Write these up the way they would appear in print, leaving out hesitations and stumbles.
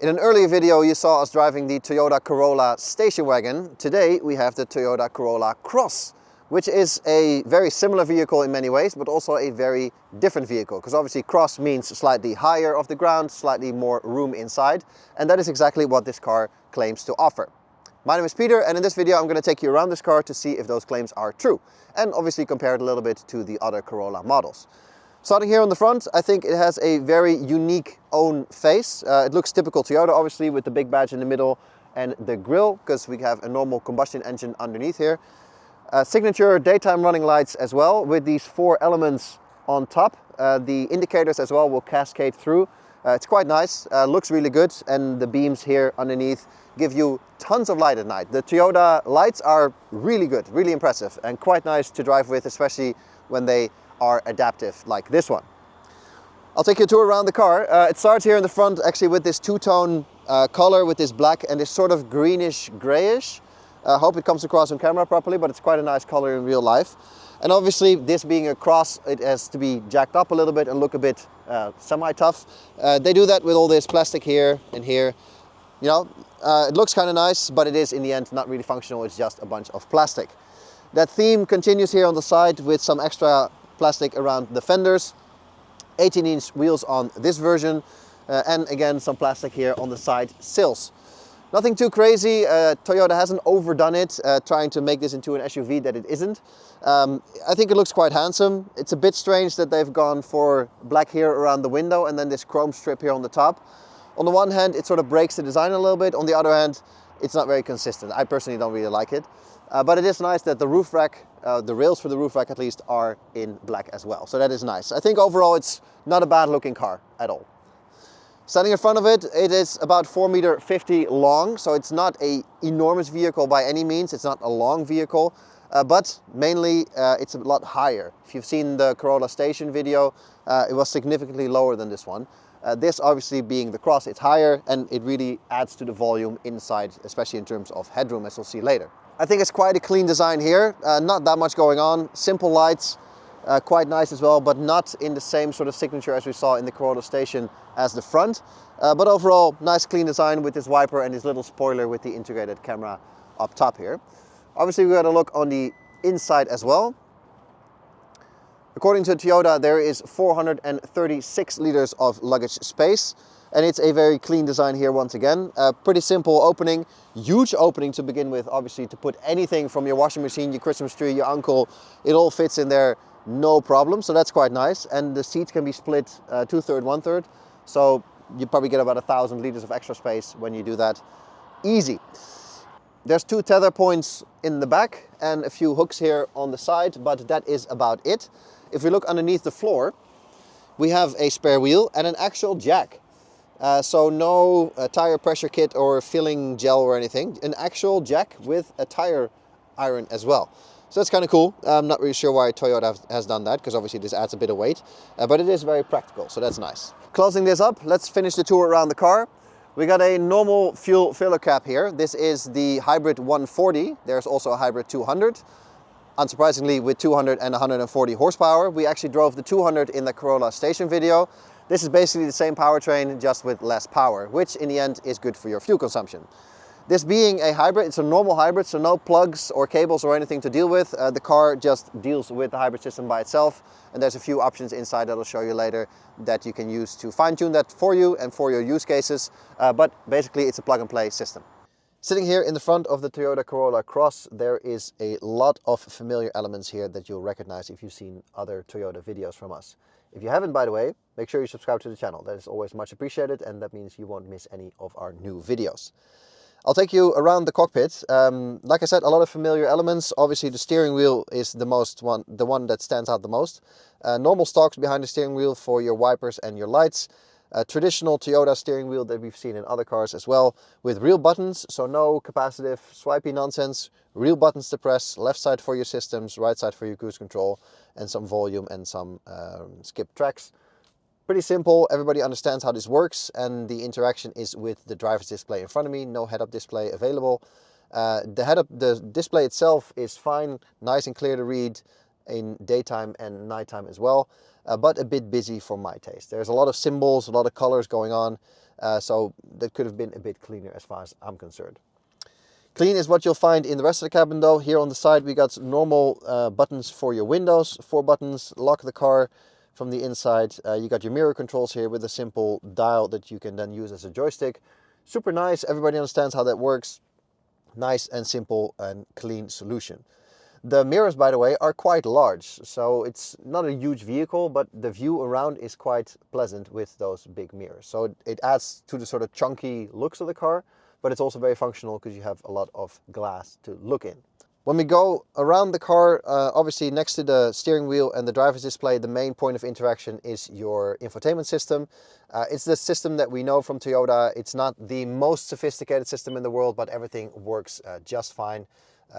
In an earlier video you saw us driving the Toyota Corolla station wagon. Today we have the Toyota Corolla Cross, which is a very similar vehicle in many ways, but also a very different vehicle, because obviously Cross means slightly higher off the ground, slightly more room inside, and that is exactly what this car claims to offer. My name is Peter, and in this video I'm going to take you around this car to see if those claims are true, and obviously compare it a little bit to the other Corolla models. Starting here on the front, I think it has a very unique own face. It looks typical Toyota, obviously, with the big badge in the middle and the grille, because we have a normal combustion engine underneath here. Signature daytime running lights as well, with these 4 elements on top. The indicators as well will cascade through. It's quite nice, looks really good, and the beams here underneath give you tons of light at night. The Toyota lights are really good, really impressive, and quite nice to drive with, especially when they are adaptive like this one. I'll take you a tour around the car. It starts here in the front actually with this two-tone color with this black and this sort of greenish grayish. I hope it comes across on camera properly, but it's quite a nice color in real life. And obviously this being a Cross, it has to be jacked up a little bit and look a bit semi-tough. They do that with all this plastic here and here. You know, it looks kind of nice, but it is in the end not really functional. It's just a bunch of plastic. That theme continues here on the side with some extra plastic around the fenders, 18-inch wheels on this version, and again some plastic here on the side sills. Nothing too crazy. Toyota hasn't overdone it, trying to make this into an SUV that it isn't. I think it looks quite handsome. It's a bit strange that they've gone for black here around the window and then this chrome strip here on the top. On the one hand, it sort of breaks the design a little bit. On the other hand, it's not very consistent. I personally don't really like it. But it is nice that the roof rack, the rails for the roof rack at least, are in black as well. So that is nice. I think overall it's not a bad looking car at all. Standing in front of it, it is about 4.50 meters long. So it's not an enormous vehicle by any means. It's not a long vehicle, but mainly it's a lot higher. If you've seen the Corolla station video, it was significantly lower than this one. This obviously being the Cross, it's higher and it really adds to the volume inside, especially in terms of headroom, as we'll see later. I think it's quite a clean design here, not that much going on, simple lights, quite nice as well, but not in the same sort of signature as we saw in the Corolla station as the front. But overall, nice clean design with this wiper and this little spoiler with the integrated camera up top here. Obviously we got a look on the inside as well. According to Toyota, there is 436 liters of luggage space. And it's a very clean design here once again. Pretty simple opening, huge opening to begin with, obviously, to put anything from your washing machine, your Christmas tree, your uncle, it all fits in there, no problem. So that's quite nice. And the seats can be split 2/3, 1/3. So you probably get about 1,000 liters of extra space when you do that. Easy. There's 2 tether points in the back and a few hooks here on the side, but that is about it. If we look underneath the floor, we have a spare wheel and an actual jack. So no tire pressure kit or filling gel or anything. An actual jack with a tire iron as well. So that's kind of cool. I'm not really sure why Toyota has done that, because obviously this adds a bit of weight. But it is very practical, so that's nice. Closing this up, let's finish the tour around the car. We got a normal fuel filler cap here. This is the hybrid 140. There's also a hybrid 200. Unsurprisingly, with 200 and 140 horsepower. We actually drove the 200 in the Corolla station video. This is basically the same powertrain, just with less power, which in the end is good for your fuel consumption. This being a hybrid, it's a normal hybrid, so no plugs or cables or anything to deal with. The car just deals with the hybrid system by itself, and there's a few options inside that I'll show you later that you can use to fine-tune that for you and for your use cases, but basically it's a plug-and-play system. Sitting here in the front of the Toyota Corolla Cross, there is a lot of familiar elements here that you'll recognize if you've seen other Toyota videos from us. If you haven't, by the way, make sure you subscribe to the channel. That is always much appreciated, and that means you won't miss any of our new videos. I'll take you around the cockpit. Like I said, a lot of familiar elements. Obviously, the steering wheel is the one that stands out the most. Normal stalks behind the steering wheel for your wipers and your lights. A traditional Toyota steering wheel that we've seen in other cars as well, with real buttons, so no capacitive swipey nonsense. Real buttons to press, left side for your systems, right side for your cruise control, and some volume and some skip tracks. Pretty simple, everybody understands how this works, and the interaction is with the driver's display in front of me. No head-up display available. The display itself is fine, nice and clear to read in daytime and nighttime as well. But a bit busy for my taste. There's a lot of symbols, a lot of colors going on. So that could have been a bit cleaner as far as I'm concerned. Clean is what you'll find in the rest of the cabin though. Here on the side we got normal buttons for your windows, 4 buttons, lock the car from the inside. You got your mirror controls here with a simple dial that you can then use as a joystick. Super nice, everybody understands how that works. Nice and simple and clean solution. The mirrors, by the way, are quite large, so it's not a huge vehicle, but the view around is quite pleasant with those big mirrors. So it adds to the sort of chunky looks of the car, but it's also very functional because you have a lot of glass to look in. When we go around the car, obviously next to the steering wheel and the driver's display, the main point of interaction is your infotainment system. It's the system that we know from Toyota. It's not the most sophisticated system in the world, but everything works just fine.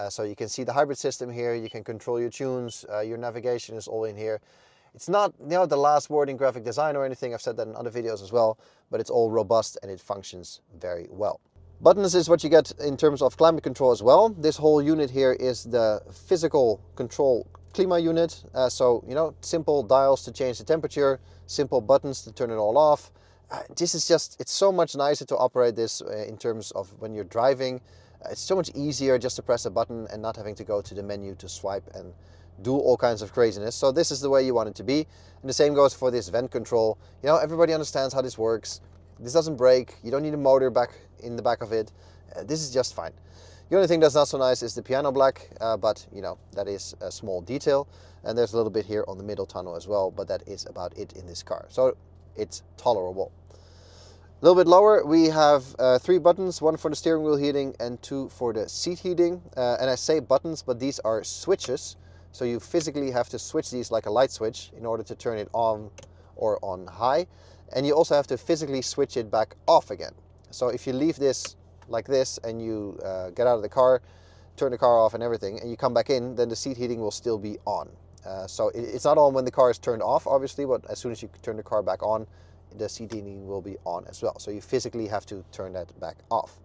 So you can see the hybrid system here, you can control your tunes, your navigation is all in here. It's not, you know, the last word in graphic design or anything, I've said that in other videos as well, but it's all robust and it functions very well. Buttons is what you get in terms of climate control as well. This whole unit here is the physical control klima unit. So, you know, simple dials to change the temperature, simple buttons to turn it all off. This is just, it's so much nicer to operate this in terms of when you're driving. It's so much easier just to press a button and not having to go to the menu to swipe and do all kinds of craziness. So this is the way you want it to be. And the same goes for this vent control. You know, everybody understands how this works. This doesn't break. You don't need a motor back in the back of it. This is just fine. The only thing that's not so nice is the piano black, but you know, that is a small detail. And there's a little bit here on the middle tunnel as well, but that is about it in this car. So it's tolerable. A little bit lower, we have 3 buttons, 1 for the steering wheel heating and 2 for the seat heating. And I say buttons, but these are switches. So you physically have to switch these like a light switch in order to turn it on or on high. And you also have to physically switch it back off again. So if you leave this like this and you get out of the car, turn the car off and everything, and you come back in, then the seat heating will still be on. So it's not on when the car is turned off, obviously, but as soon as you turn the car back on, the seat heating will be on as well. So you physically have to turn that back off.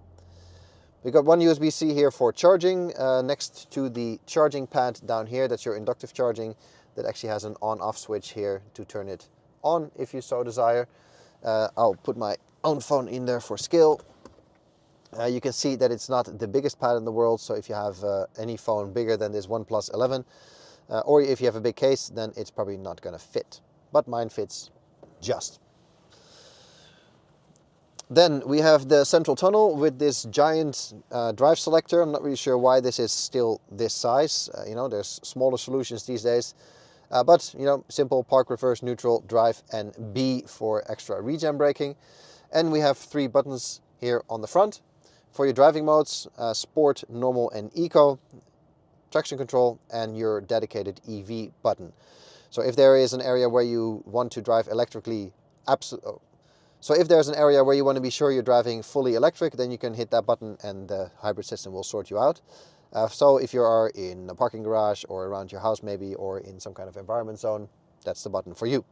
We got one USB-C here for charging next to the charging pad down here. That's your inductive charging that actually has an on-off switch here to turn it on if you so desire. I'll put my own phone in there for scale. You can see that it's not the biggest pad in the world, so if you have any phone bigger than this OnePlus 11, or if you have a big case, then it's probably not going to fit. But mine fits just. Then we have the central tunnel with this giant drive selector. I'm not really sure why this is still this size. You know, there's smaller solutions these days. But, you know, simple park, reverse, neutral, drive, and B for extra regen braking. And we have 3 buttons here on the front for your driving modes, sport, normal, and eco, traction control, and your dedicated EV button. So if there is an area where you want to drive electrically, so if there's an area where you want to be sure you're driving fully electric, then you can hit that button and the hybrid system will sort you out. So if you are in a parking garage or around your house maybe, or in some kind of environment zone, that's the button for you.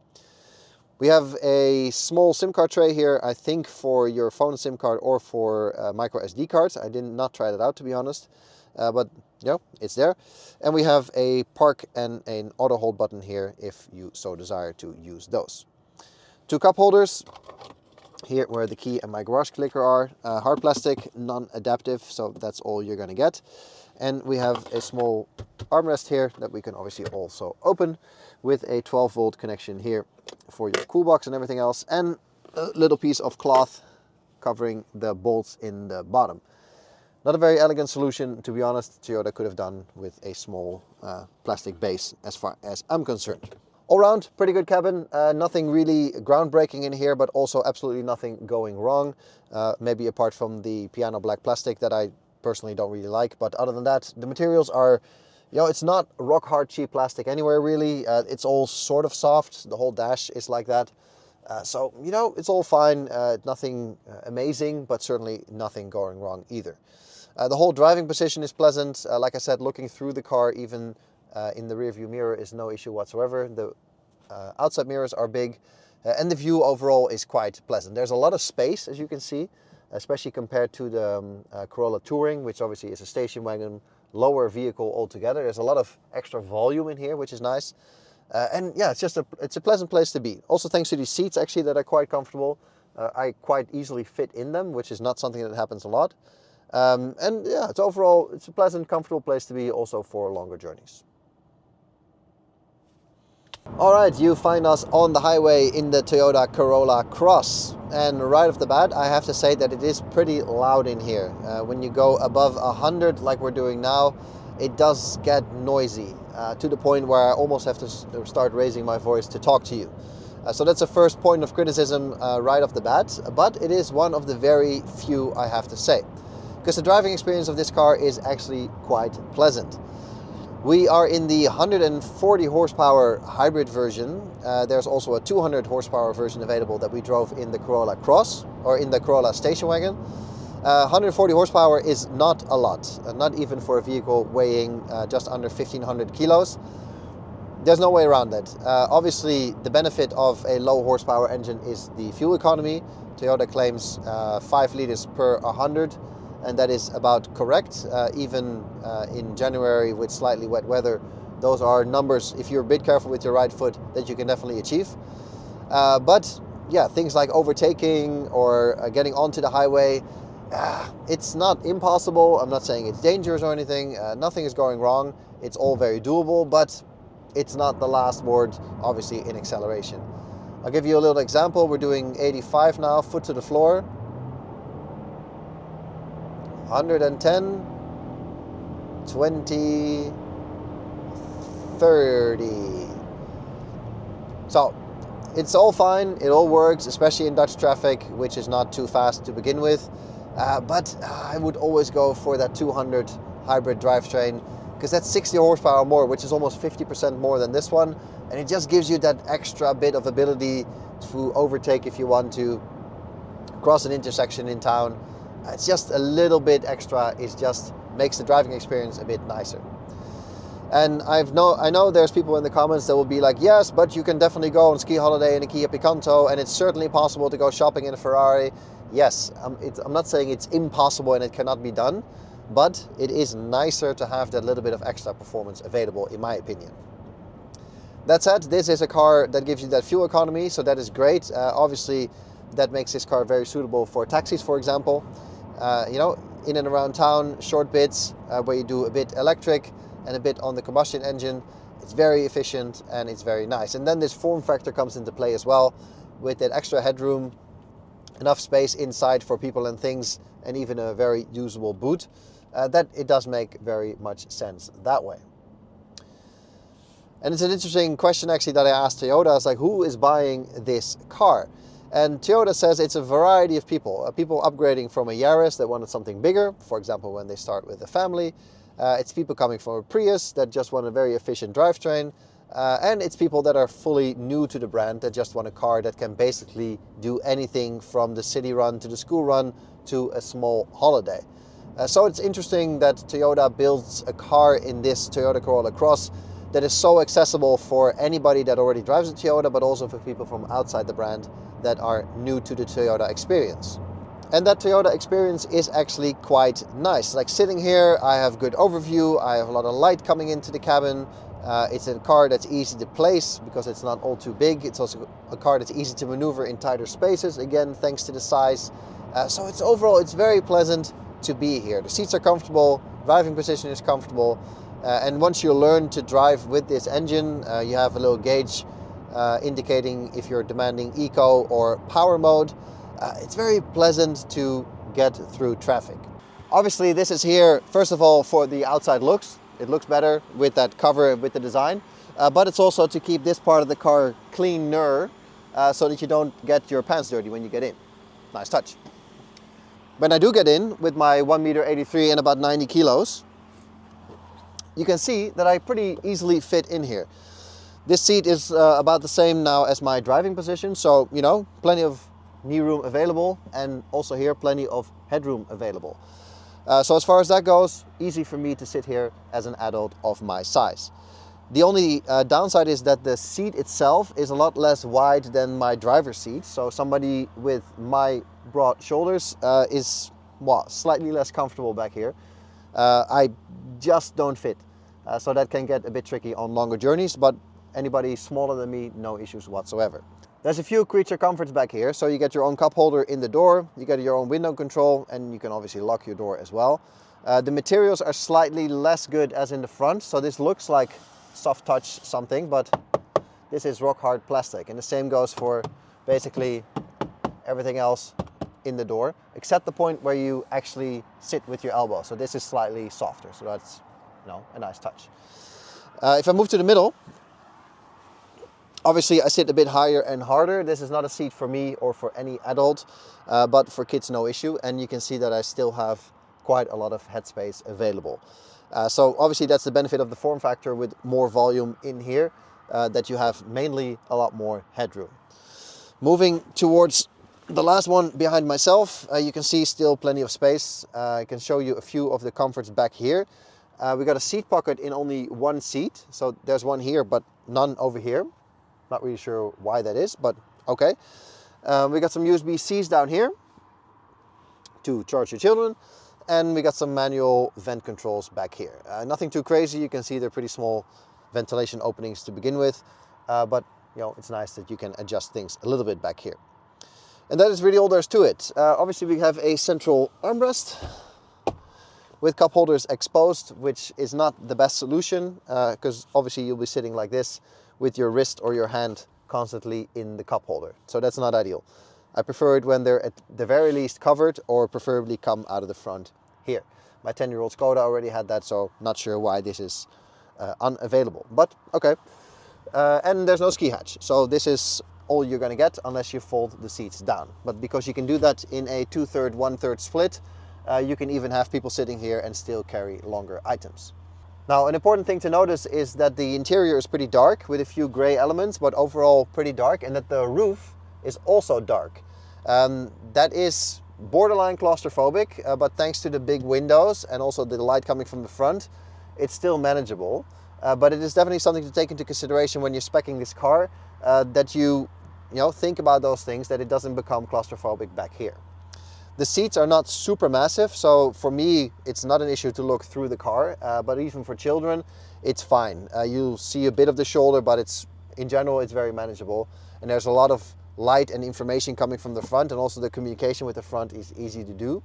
We have a small SIM card tray here, I think for your phone SIM card or for micro SD cards. I did not try that out, to be honest, but you know, it's there. And we have a park and an auto hold button here if you so desire to use those. 2 cup holders here where the key and my garage clicker are. Hard plastic, non-adaptive, so that's all you're going to get. And we have a small armrest here that we can obviously also open with a 12-volt connection here for your cool box and everything else, and a little piece of cloth covering the bolts in the bottom. Not a very elegant solution, to be honest. Toyota could have done with a small plastic base as far as I'm concerned. All round, pretty good cabin. Nothing really groundbreaking in here, but also absolutely nothing going wrong. Maybe apart from the piano black plastic that I personally don't really like. But other than that, the materials are, you know, it's not rock hard cheap plastic anywhere really. It's all sort of soft. The whole dash is like that. So, you know, it's all fine. Nothing amazing, but certainly nothing going wrong either. The whole driving position is pleasant. Like I said, looking through the car, even in the rearview mirror, is no issue whatsoever. The outside mirrors are big, and the view overall is quite pleasant. There's a lot of space, as you can see, especially compared to the Corolla Touring, which obviously is a station wagon, lower vehicle altogether. There's a lot of extra volume in here, which is nice. And yeah, it's a pleasant place to be. Also thanks to these seats actually that are quite comfortable. I quite easily fit in them, which is not something that happens a lot. And yeah, it's overall, it's a pleasant, comfortable place to be also for longer journeys. All right, you find us on the highway in the Toyota Corolla Cross. And right off the bat, I have to say that it is pretty loud in here. When you go above 100 like we're doing now, it does get noisy to the point where I almost have to start raising my voice to talk to you. So that's the first point of criticism right off the bat, but it is one of the very few I have to say, because the driving experience of this car is actually quite pleasant. We are in the 140 horsepower hybrid version. There's also a 200 horsepower version available that we drove in the Corolla Cross, or in the Corolla station wagon. 140 horsepower is not a lot, not even for a vehicle weighing just under 1,500 kilos. There's no way around that. Obviously, the benefit of a low horsepower engine is the fuel economy. Toyota claims 5 liters per 100, and that is about correct. Even in January with slightly wet weather, those are numbers, if you're a bit careful with your right foot, that you can definitely achieve. But yeah, things like overtaking or getting onto the highway, it's not impossible. I'm not saying it's dangerous or anything. Nothing is going wrong. It's all very doable, but it's not the last word, obviously, in acceleration. I'll give you a little example. We're doing 85 now, foot to the floor. 110, 20, 30. So it's all fine, it all works, especially in Dutch traffic, which is not too fast to begin with. But I would always go for that 200 hybrid drivetrain, because that's 60 horsepower more, which is almost 50% more than this one. And it just gives you that extra bit of ability to overtake if you want to, cross an intersection in town. It's just a little bit extra. It just makes the driving experience a bit nicer. And I know there's people in the comments that will be like, yes, but you can definitely go on ski holiday in a Kia Picanto, and it's certainly possible to go shopping in a Ferrari. Yes, I'm not saying it's impossible and it cannot be done, but it is nicer to have that little bit of extra performance available, in my opinion. That said, this is a car that gives you that fuel economy, so that is great. Obviously, that makes this car very suitable for taxis, for example. You know, in and around town, short bits where you do a bit electric and a bit on the combustion engine. It's very efficient and it's very nice. And then this form factor comes into play as well, with that extra headroom, enough space inside for people and things, and even a very usable boot. That it does make very much sense that way. And it's an interesting question actually that I asked Toyota. It's like, who is buying this car? And Toyota says it's a variety of people. People upgrading from a Yaris that wanted something bigger, for example, when they start with a family. It's people coming from a Prius that just want a very efficient drivetrain. And it's people that are fully new to the brand that just want a car that can basically do anything from the city run to the school run to a small holiday. So it's interesting that Toyota builds a car in this Toyota Corolla Cross that is so accessible for anybody that already drives a Toyota, but also for people from outside the brand that are new to the Toyota experience. And that Toyota experience is actually quite nice. Like sitting here, I have good overview, I have a lot of light coming into the cabin. It's a car that's easy to place because it's not all too big. It's also a car that's easy to maneuver in tighter spaces, again, thanks to the size. So it's overall, it's very pleasant to be here. The seats are comfortable, driving position is comfortable. And once you learn to drive with this engine, you have a little gauge indicating if you're demanding eco or power mode. It's very pleasant to get through traffic. Obviously, this is here, first of all, for the outside looks. It looks better with that cover, with the design. But it's also to keep this part of the car cleaner so that you don't get your pants dirty when you get in. Nice touch. When I do get in with my 1.83 m and about 90 kilos, you can see that I pretty easily fit in here. This seat is about the same now as my driving position, so, you know, plenty of knee room available, and also here plenty of headroom available. So as far as that goes, easy for me to sit here as an adult of my size. The only downside is that the seat itself is a lot less wide than my driver's seat, so somebody with my broad shoulders is, well, slightly less comfortable back here. I just don't fit. So that can get a bit tricky on longer journeys, but anybody smaller than me, no issues whatsoever. There's a few creature comforts back here. So you get your own cup holder in the door, you get your own window control, and you can obviously lock your door as well. The materials are slightly less good as in the front. So this looks like soft touch something, but this is rock hard plastic. And the same goes for basically everything else in the door, except the point where you actually sit with your elbow. So this is slightly softer. So that's, you know, a nice touch. If I move to the middle, obviously I sit a bit higher and harder. This is not a seat for me or for any adult, but for kids no issue. And you can see that I still have quite a lot of headspace available. So obviously that's the benefit of the form factor with more volume in here, that you have mainly a lot more headroom. Moving towards the last one behind myself, you can see still plenty of space. I can show you a few of the comforts back here. We got a seat pocket in only one seat. So there's one here, but none over here. Not really sure why that is, but okay. We got some USB-Cs down here to charge your children. And we got some manual vent controls back here. Nothing too crazy. You can see they're pretty small ventilation openings to begin with. But you know, it's nice that you can adjust things a little bit back here. And that is really all there's to it. Obviously we have a central armrest with cup holders exposed, which is not the best solution, because obviously you'll be sitting like this with your wrist or your hand constantly in the cup holder. So that's not ideal. I prefer it when they're at the very least covered, or preferably come out of the front here. My 10-year-old Skoda already had that, so not sure why this is unavailable, but okay. And there's no ski hatch, so this is all you're going to get unless you fold the seats down. But because you can do that in a 2/3, 1/3 split, you can even have people sitting here and still carry longer items. Now, an important thing to notice is that the interior is pretty dark with a few gray elements, but overall pretty dark, and that the roof is also dark. That is borderline claustrophobic, but thanks to the big windows and also the light coming from the front, it's still manageable. But it is definitely something to take into consideration when you're speccing this car, that you think about those things, that it doesn't become claustrophobic back here. The seats are not super massive, so for me it's not an issue to look through the car, but even for children it's fine. You'll see a bit of the shoulder, but in general it's very manageable, and there's a lot of light and information coming from the front, and also the communication with the front is easy to do.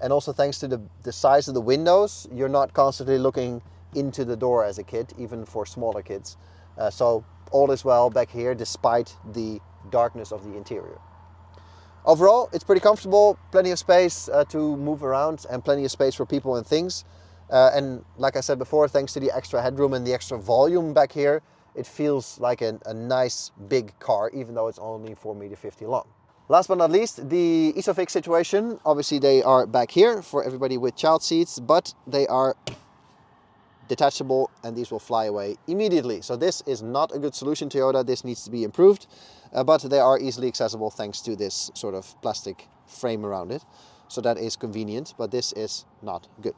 And also thanks to the size of the windows, you're not constantly looking into the door as a kid, even for smaller kids. So all is well back here despite the darkness of the interior. Overall, it's pretty comfortable, plenty of space to move around, and plenty of space for people and things. And like I said before, thanks to the extra headroom and the extra volume back here, it feels like a nice big car, even though it's only 4.50 m long. Last but not least, the Isofix situation. Obviously they are back here for everybody with child seats, but they are detachable and these will fly away immediately. So this is not a good solution, Toyota. This needs to be improved, but they are easily accessible thanks to this sort of plastic frame around it. So that is convenient, but this is not good.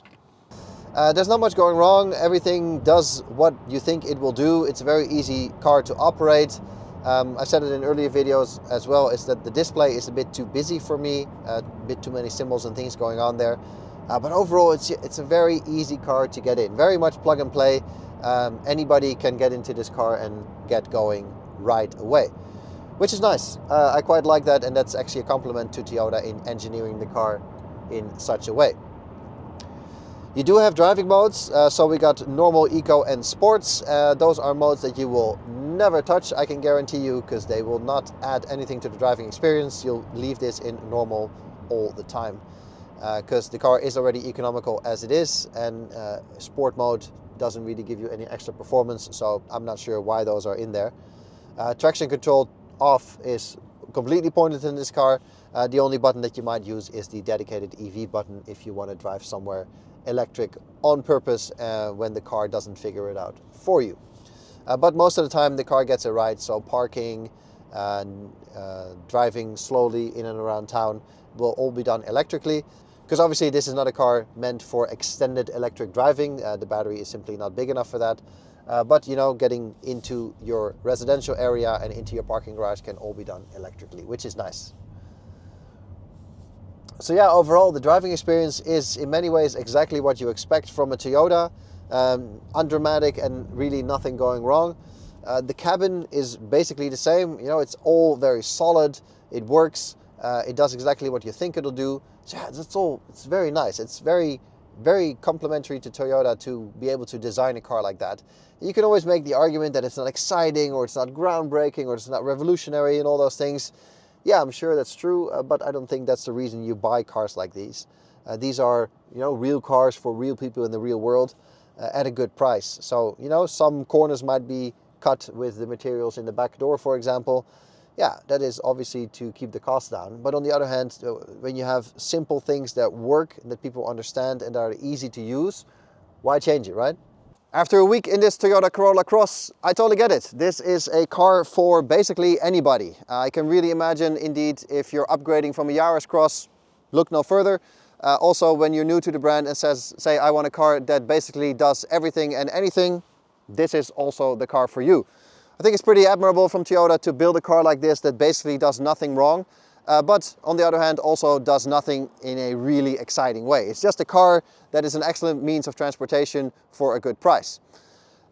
There's not much going wrong. Everything does what you think it will do. It's a very easy car to operate. I said it in earlier videos as well, is that the display is a bit too busy for me, a bit too many symbols and things going on there. But overall, it's a very easy car to get in. Very much plug and play. Anybody can get into this car and get going right away, which is nice. I quite like that, and that's actually a compliment to Toyota in engineering the car in such a way. You do have driving modes, so we got normal, eco and sports. Those are modes that you will never touch, I can guarantee you, because they will not add anything to the driving experience. You'll leave this in normal all the time, because the car is already economical as it is, and sport mode doesn't really give you any extra performance, so I'm not sure why those are in there. Traction control off is completely pointless in this car. The only button that you might use is the dedicated EV button if you want to drive somewhere electric on purpose when the car doesn't figure it out for you. But most of the time the car gets it right, so parking and driving slowly in and around town will all be done electrically, because obviously this is not a car meant for extended electric driving. The battery is simply not big enough for that. But you know, getting into your residential area and into your parking garage can all be done electrically, which is nice. So yeah, overall the driving experience is in many ways exactly what you expect from a Toyota. Undramatic and really nothing going wrong. The cabin is basically the same. You know, it's all very solid. It works. It does exactly what you think it'll do. So yeah, that's all. It's very nice. It's very, very complimentary to Toyota to be able to design a car like that. You can always make the argument that it's not exciting, or it's not groundbreaking, or it's not revolutionary and all those things. Yeah, I'm sure that's true, but I don't think that's the reason you buy cars like these. These are, you know, real cars for real people in the real world at a good price. So, you know, some corners might be cut with the materials in the back door, for example. Yeah, that is obviously to keep the cost down. But on the other hand, when you have simple things that work, that people understand and are easy to use, why change it, right? After a week in this Toyota Corolla Cross, I totally get it. This is a car for basically anybody. I can really imagine, indeed, if you're upgrading from a Yaris Cross, look no further. Also, when you're new to the brand and say, I want a car that basically does everything and anything, this is also the car for you. I think it's pretty admirable from Toyota to build a car like this that basically does nothing wrong, but on the other hand also does nothing in a really exciting way. It's just a car that is an excellent means of transportation for a good price.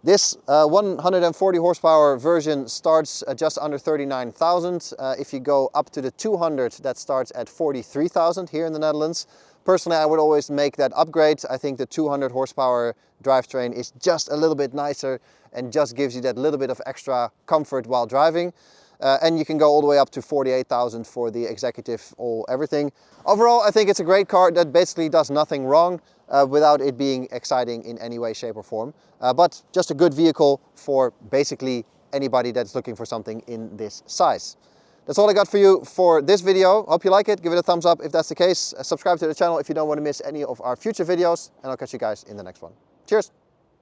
This 140 horsepower version starts at just under 39,000. If you go up to the 200, that starts at 43,000 here in the Netherlands. Personally, I would always make that upgrade. I think the 200 horsepower drivetrain is just a little bit nicer and just gives you that little bit of extra comfort while driving. And you can go all the way up to 48,000 for the executive everything. Overall, I think it's a great car that basically does nothing wrong without it being exciting in any way, shape or form. But just a good vehicle for basically anybody that's looking for something in this size. That's all I got for you for this video. Hope you like it. Give it a thumbs up if that's the case. Subscribe to the channel if you don't want to miss any of our future videos. And I'll catch you guys in the next one. Cheers!